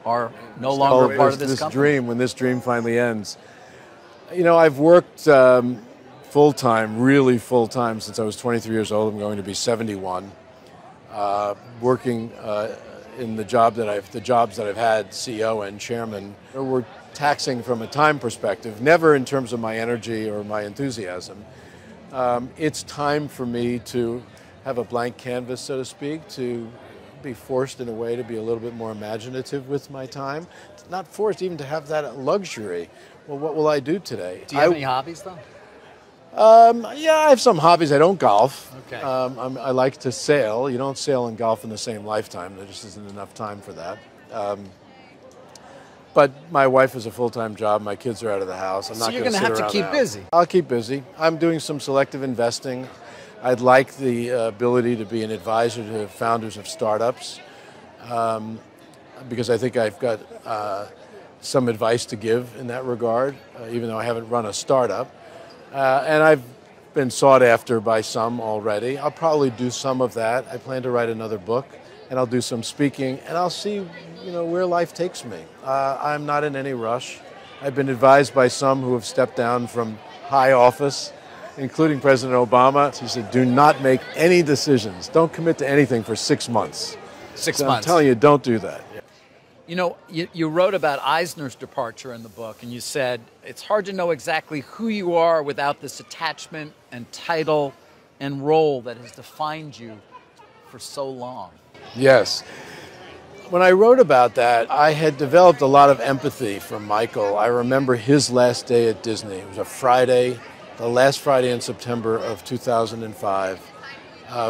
are no longer part of this company? When this dream finally ends. I've worked full-time, really full-time, since I was 23 years old. I'm going to be 71. Working in the jobs that I've had, CEO and chairman, were taxing from a time perspective, never in terms of my energy or my enthusiasm. It's time for me to have a blank canvas, so to speak, to be forced in a way to be a little bit more imaginative with my time. Not forced even to have that luxury. Well, what will I do today? Do you have any hobbies, though? Yeah, I have some hobbies. I don't golf. Okay. I like to sail. You don't sail and golf in the same lifetime. There just isn't enough time for that. But my wife has a full-time job. My kids are out of the house. So you're going to have to keep busy. I'll keep busy. I'm doing some selective investing. I'd like the ability to be an advisor to founders of startups because I think I've got some advice to give in that regard, even though I haven't run a startup. And I've been sought after by some already. I'll probably do some of that. I plan to write another book, and I'll do some speaking, and I'll see where life takes me. I'm not in any rush. I've been advised by some who have stepped down from high office, including President Obama. He said, do not make any decisions. Don't commit to anything for 6 months. 6 months. I'm telling you, don't do that. You wrote about Eisner's departure in the book, and you said, it's hard to know exactly who you are without this attachment and title and role that has defined you for so long. Yes. When I wrote about that, I had developed a lot of empathy for Michael. I remember his last day at Disney. It was a Friday, the last Friday in September of 2005,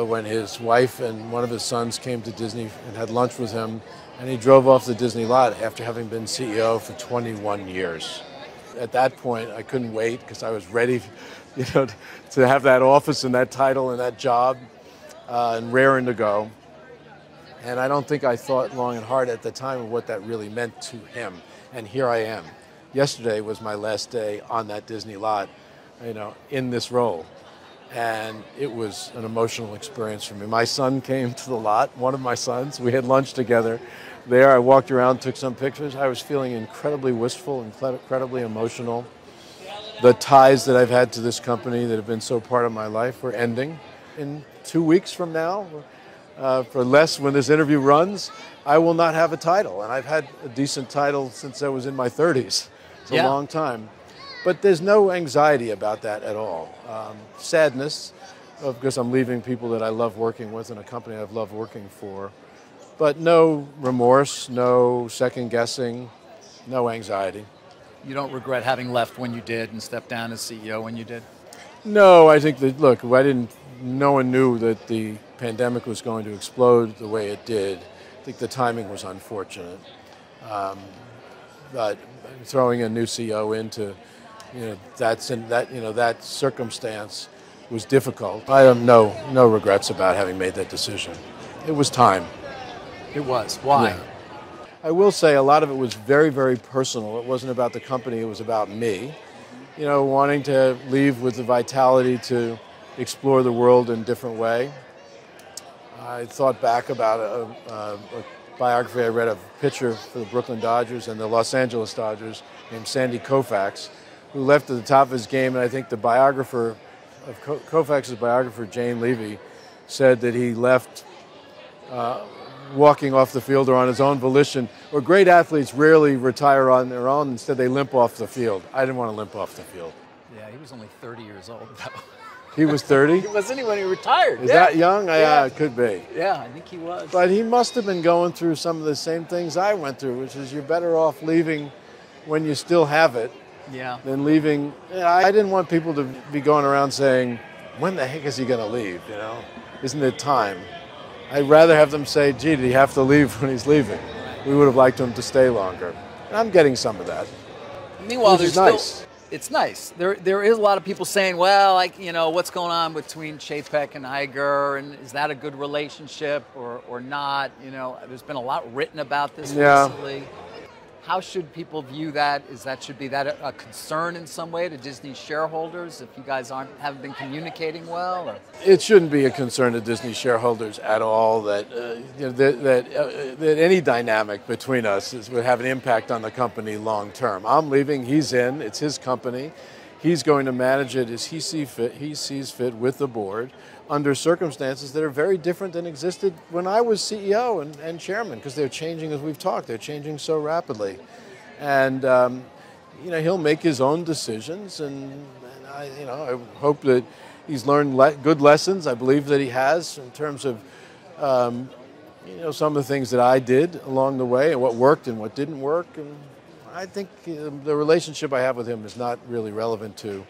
when his wife and one of his sons came to Disney and had lunch with him, and he drove off the Disney lot after having been CEO for 21 years. At that point, I couldn't wait because I was ready, to have that office and that title and that job, and raring to go. And I don't think I thought long and hard at the time of what that really meant to him. And here I am. yesterday was my last day on that Disney lot, in this role. And it was an emotional experience for me. My son came to the lot, one of my sons. We had lunch together there. I walked around, took some pictures. I was feeling incredibly wistful, incredibly emotional. The ties that I've had to this company that have been so part of my life were ending. In 2 weeks from now, for less when this interview runs, I will not have a title. And I've had a decent title since I was in my 30s. It's a long time. But there's no anxiety about that at all. Sadness, because I'm leaving people that I love working with in a company I've loved working for. But no remorse, no second guessing, no anxiety. You don't regret having left when you did and stepped down as CEO when you did? No, I think that, look, no one knew that the pandemic was going to explode the way it did. I think the timing was unfortunate. But throwing a new CEO into that circumstance was difficult. I have no regrets about having made that decision. It was time. It was. Why? Yeah. I will say a lot of it was very, very personal. It wasn't about the company, it was about me. Wanting to leave with the vitality to explore the world in a different way. I thought back about a biography I read of a pitcher for the Brooklyn Dodgers and the Los Angeles Dodgers named Sandy Koufax, who left at the top of his game, and I think the biographer of Koufax's biographer, Jane Levy, said that he left walking off the field or on his own volition. Or great athletes rarely retire on their own, instead they limp off the field. I didn't want to limp off the field. Yeah, he was only 30 years old, though. He was 30? Wasn't he when he retired? Is that young? Yeah, it could be. Yeah, I think he was. But he must have been going through some of the same things I went through, which is you're better off leaving when you still have it than leaving. I didn't want people to be going around saying, when the heck is he going to leave, Isn't it time? I'd rather have them say, gee, did he have to leave when he's leaving? We would have liked him to stay longer. And I'm getting some of that. Meanwhile, there's nice. It's nice. There is a lot of people saying, well, what's going on between Chapek and Iger, and is that a good relationship or not? There's been a lot written about this recently. How should people view that? Should be that a concern in some way to Disney shareholders if you guys haven't been communicating well? Or? It shouldn't be a concern to Disney shareholders at all that any dynamic between us would have an impact on the company long term. I'm leaving, he's in, it's his company. He's going to manage it as he sees fit with the board under circumstances that are very different than existed when I was CEO and chairman, because they're changing, as we've talked, they're changing so rapidly. And, he'll make his own decisions, and I hope that he's learned good lessons. I believe that he has in terms of, some of the things that I did along the way and what worked and what didn't work. And I think the relationship I have with him is not really relevant to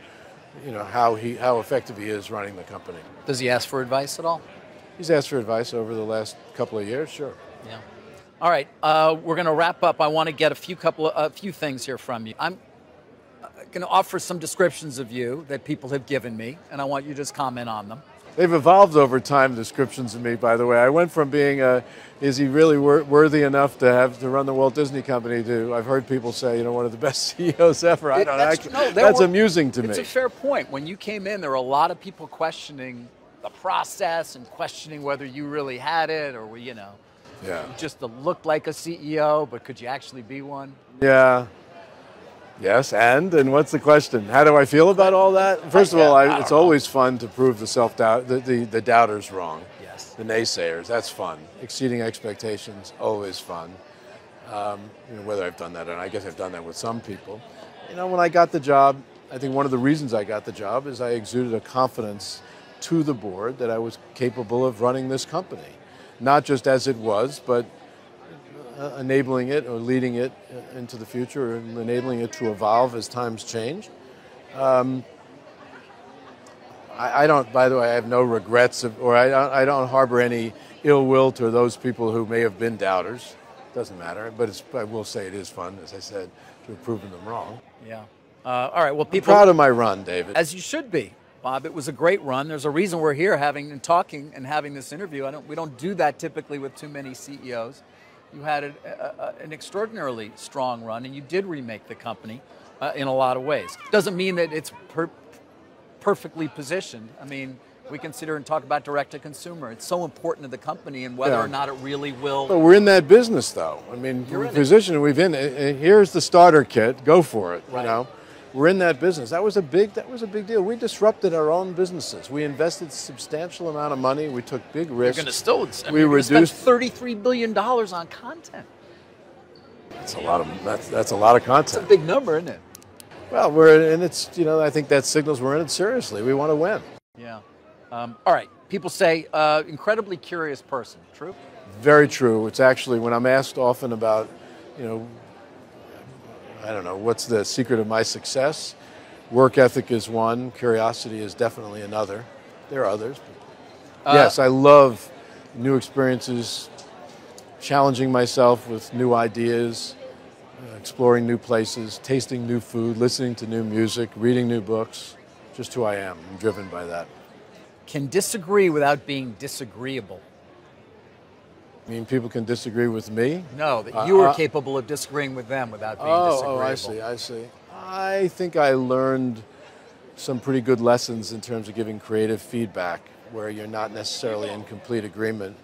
how effective he is running the company. Does he ask for advice at all? He's asked for advice over the last couple of years, sure. Yeah. All right, we're going to wrap up. I want to get a few things here from you. I'm going to offer some descriptions of you that people have given me, and I want you to just comment on them. They've evolved over time, descriptions of me, by the way. I went from being is he really worthy enough to run the Walt Disney Company to, I've heard people say, one of the best CEOs ever. That's amusing to me. It's a fair point. When you came in, there were a lot of people questioning the process and questioning whether you really had it or, just to look like a CEO, but could you actually be one? Yeah. Yes, and what's the question? How do I feel about all that? First of all, it's always fun to prove the self-doubt, the doubters wrong. Yes. The naysayers, that's fun. Exceeding expectations, always fun. Whether I've done that or not, I guess I've done that with some people. When I got the job, I think one of the reasons I got the job is I exuded a confidence to the board that I was capable of running this company. Not just as it was, but enabling it or leading it into the future and enabling it to evolve as times change. I don't, by the way, I have no regrets I don't harbor any ill will to those people who may have been doubters. Doesn't matter, but I will say it is fun, as I said, to have proven them wrong. Yeah. All right, well, people... I'm proud of my run, David. As you should be, Bob. It was a great run. There's a reason we're here talking and having this interview. We don't do that typically with too many CEOs. you had an extraordinarily strong run, and you did remake the company in a lot of ways. Doesn't mean that it's perfectly positioned. I mean, we consider and talk about direct-to-consumer. It's so important to the company and whether or not it really will. But we're in that business, though. I mean, the position we've in. Here's the starter kit. Go for it. Right. You know, we're in that business. That was a big deal. We disrupted our own businesses. We invested substantial amount of money. We took big risks. You're going to still. We reduced $33 billion on content. That's a lot of. That's a lot of content. It's a big number, isn't it? Well, we're in. It's I think that signals we're in it seriously. We want to win. Yeah. All right. People say incredibly curious person. True? Very true. It's actually when I'm asked often about, I don't know, what's the secret of my success? Work ethic is one. Curiosity is definitely another. There are others. But yes, I love new experiences, challenging myself with new ideas, exploring new places, tasting new food, listening to new music, reading new books. Just who I am. I'm driven by that. Can disagree without being disagreeable. You mean people can disagree with me? No, that you are capable of disagreeing with them without being disagreeable. I see. I think I learned some pretty good lessons in terms of giving creative feedback where you're not necessarily in complete agreement,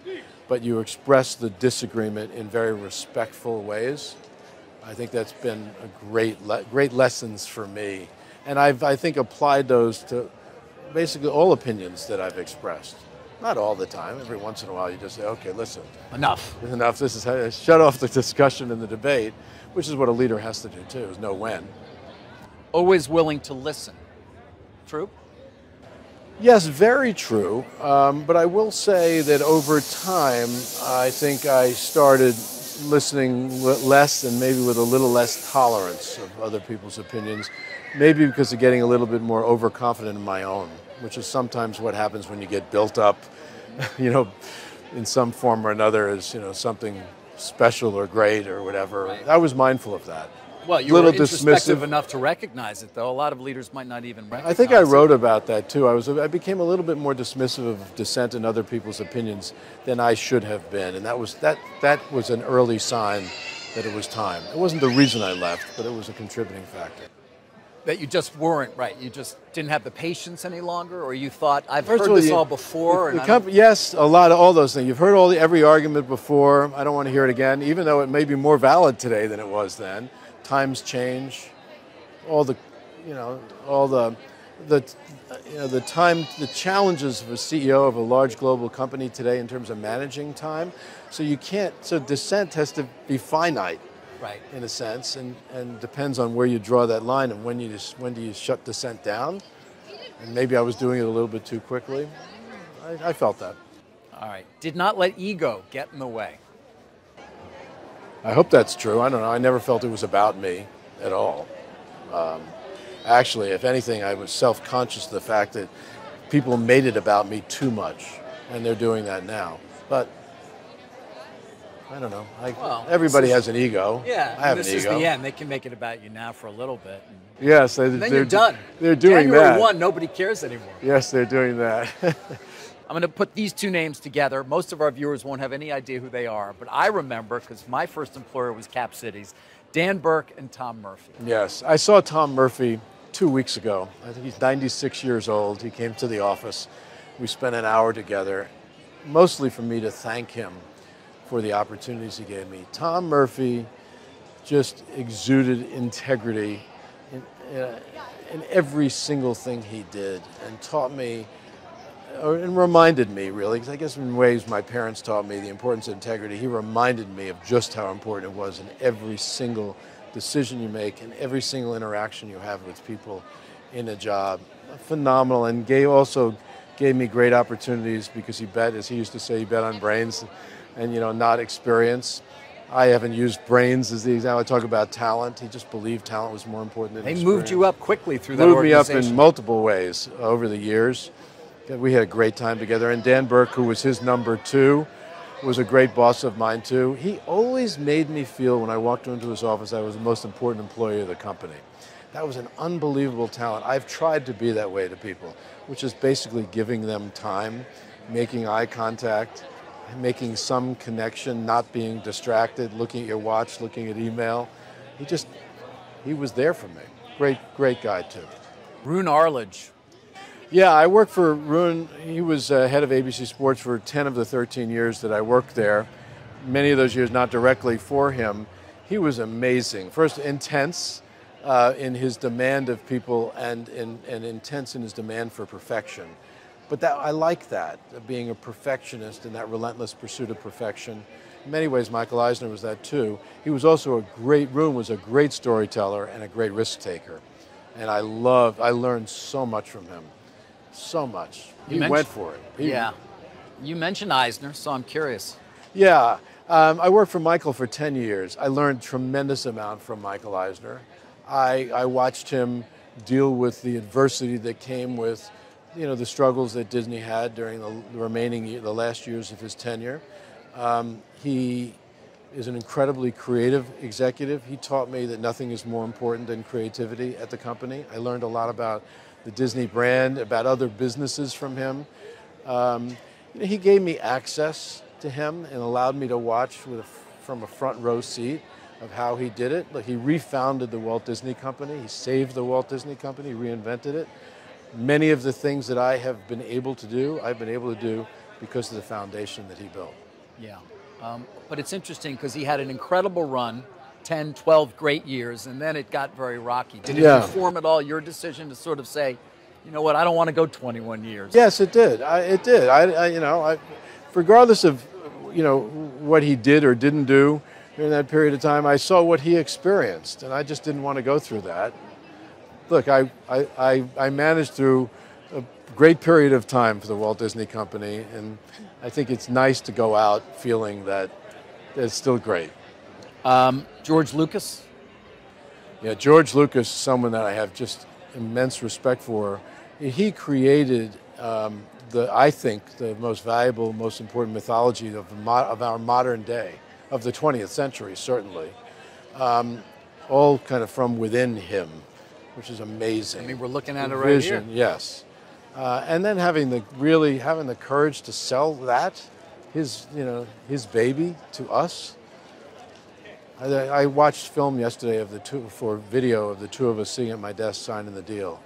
but you express the disagreement in very respectful ways. I think that's been a great lessons for me. And I think applied those to basically all opinions that I've expressed. Not all the time. Every once in a while you just say, okay, listen. Enough. This is how shut off the discussion and the debate, which is what a leader has to do too, is know when. Always willing to listen. True? Yes, very true. But I will say that over time, I think I started listening less and maybe with a little less tolerance of other people's opinions. Maybe because of getting a little bit more overconfident in my own, which is sometimes what happens when you get built up, in some form or another as, something special or great or whatever. Right. I was mindful of that. Well, you were introspective enough to recognize it, though. A lot of leaders might not even recognize it. I think I wrote about that, too. I became a little bit more dismissive of dissent in other people's opinions than I should have been. And that was an early sign that it was time. It wasn't the reason I left, but it was a contributing factor. That you just weren't, right? You just didn't have the patience any longer, or you thought, I've heard this all before? Yes, a lot of all those things. You've heard every argument before. I don't want to hear it again, even though it may be more valid today than it was then. Times change. The challenges of a CEO of a large global company today in terms of managing time. So dissent has to be finite. Right. In a sense, and depends on where you draw that line and when do you shut dissent down. And maybe I was doing it a little bit too quickly. I felt that. All right. Did not let ego get in the way. I hope that's true. I don't know. I never felt it was about me at all. Actually, if anything, I was self-conscious of the fact that people made it about me too much, and they're doing that now. But I don't know. Everybody has an ego. Yeah, I have an ego. This is the end. They can make it about you now for a little bit. Yes, then you're done. They're doing January that. 1, nobody cares anymore. Yes, they're doing that. I'm going to put these two names together. Most of our viewers won't have any idea who they are, but I remember because my first employer was Cap Cities, Dan Burke and Tom Murphy. Yes, I saw Tom Murphy 2 weeks ago. I think he's 96 years old. He came to the office. We spent an hour together, mostly for me to thank him for the opportunities he gave me. Tom Murphy just exuded integrity in every single thing he did and taught me, and reminded me really, because I guess in ways my parents taught me the importance of integrity. He reminded me of just how important it was in every single decision you make and every single interaction you have with people in a job. Phenomenal, and also gave me great opportunities because he bet, as he used to say, he bet on brains and not experience. I haven't used brains as the example. I talk about talent. He just believed talent was more important than experience. They moved you up quickly through that organization. Moved me up in multiple ways over the years. We had a great time together. And Dan Burke, who was his number 2, was a great boss of mine too. He always made me feel when I walked into his office I was the most important employee of the company. That was an unbelievable talent. I've tried to be that way to people, which is basically giving them time, making eye contact, making some connection, not being distracted, looking at your watch, looking at email. He was there for me. Great guy too. Roone Arledge. Yeah, I worked for Roone. He was head of ABC Sports for 10 of the 13 years that I worked there. Many of those years not directly for him. He was amazing. First, intense in his demand of people and intense in his demand for perfection. But I like that, being a perfectionist and that relentless pursuit of perfection. In many ways, Michael Eisner was that too. He was also Roone was a great storyteller and a great risk taker. And I learned so much from him. So much. He went for it. Yeah. You mentioned Eisner, so I'm curious. Yeah. I worked for Michael for 10 years. I learned tremendous amount from Michael Eisner. I watched him deal with the adversity that came with, the struggles that Disney had during the last years of his tenure. He is an incredibly creative executive. He taught me that nothing is more important than creativity at the company. I learned a lot about the Disney brand, about other businesses from him. He gave me access to him and allowed me to watch from a front row seat of how he did it. Like, he refounded the Walt Disney Company. He saved the Walt Disney Company, reinvented it. Many of the things that I have been able to do, I've been able to do because of the foundation that he built. Yeah, but it's interesting because he had an incredible run, 10, 12 great years, and then it got very rocky. Did it inform at all your decision to sort of say, you know what, I don't want to go 21 years? Yes, it did. It did. Regardless of, what he did or didn't do during that period of time, I saw what he experienced, and I just didn't want to go through that. Look, I managed through a great period of time for the Walt Disney Company, and I think it's nice to go out feeling that it's still great. George Lucas? Yeah, George Lucas is someone that I have just immense respect for. He created, I think, the most valuable, most important mythology of our modern day, of the 20th century, certainly. All kind of from within him, which is amazing. I mean, we're looking at it right here. Yes. And then having the courage to sell that, his baby, to us. I watched film yesterday video of the two of us sitting at my desk signing the deal.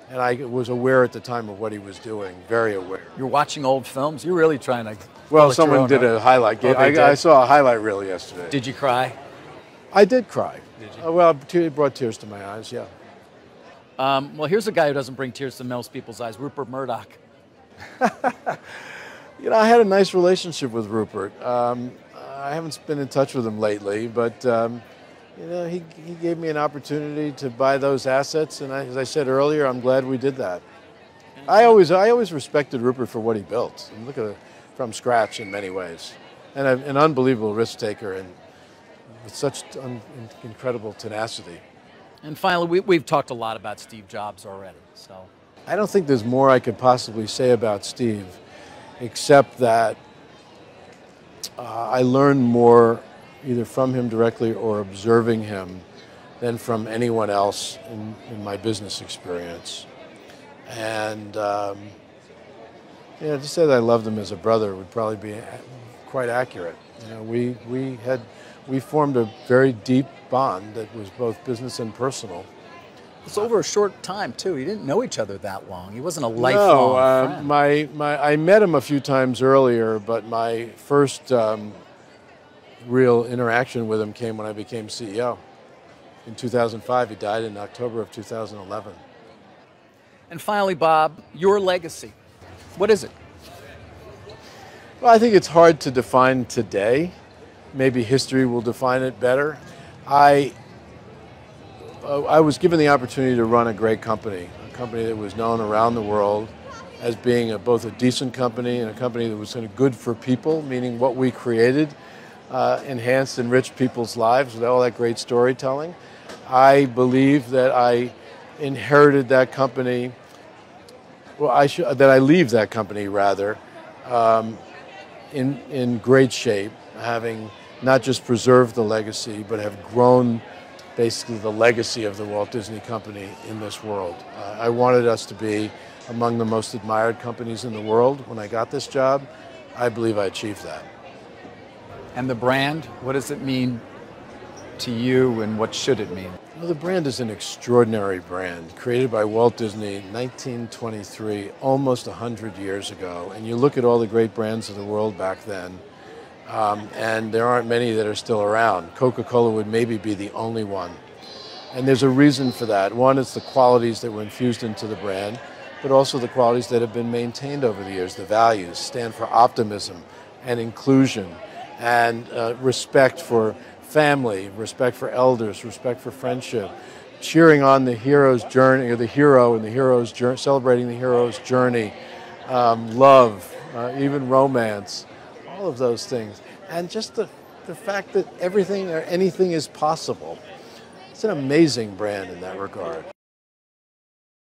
And I was aware at the time of what he was doing, very aware. You're watching old films? You're really trying to... Well, someone did a highlight. I saw a highlight reel yesterday. Did you cry? I did cry. Did you? Well, it brought tears to my eyes, yeah. Well, here's a guy who doesn't bring tears to most people's eyes, Rupert Murdoch. I had a nice relationship with Rupert. I haven't been in touch with him lately, but he gave me an opportunity to buy those assets, and as I said earlier, I'm glad we did that. I always respected Rupert for what he built. And look at it from scratch in many ways, and an unbelievable risk taker, and with such incredible tenacity. And finally, we've talked a lot about Steve Jobs already. So I don't think there's more I could possibly say about Steve, except that I learned more either from him directly or observing him than from anyone else in my business experience. And to say that I loved him as a brother would probably be quite accurate. We formed a very deep bond that was both business and personal. It's over a short time, too. You didn't know each other that long. He wasn't a lifelong friend. I met him a few times earlier, but my first real interaction with him came when I became CEO. In 2005, he died in October of 2011. And finally, Bob, your legacy. What is it? Well, I think it's hard to define today. Maybe history will define it better. I was given the opportunity to run a great company, a company that was known around the world as being both a decent company and a company that was good for people, meaning what we created enhanced, enriched people's lives with all that great storytelling. I believe that I inherited that company, that I leave that company rather, in great shape, having not just preserved the legacy, but have grown basically the legacy of the Walt Disney Company in this world. I wanted us to be among the most admired companies in the world when I got this job. I believe I achieved that. And the brand, what does it mean to you and what should it mean? Well, the brand is an extraordinary brand created by Walt Disney in 1923, almost 100 years ago. And you look at all the great brands of the world back then, and there aren't many that are still around. Coca-Cola would maybe be the only one. And there's a reason for that. One is the qualities that were infused into the brand, but also the qualities that have been maintained over the years. The values stand for optimism and inclusion and respect for family, respect for elders, respect for friendship, cheering on the hero's journey, or the hero and the hero's journey, celebrating the hero's journey, love, even romance, all of those things. And just the fact that everything or anything is possible. It's an amazing brand in that regard.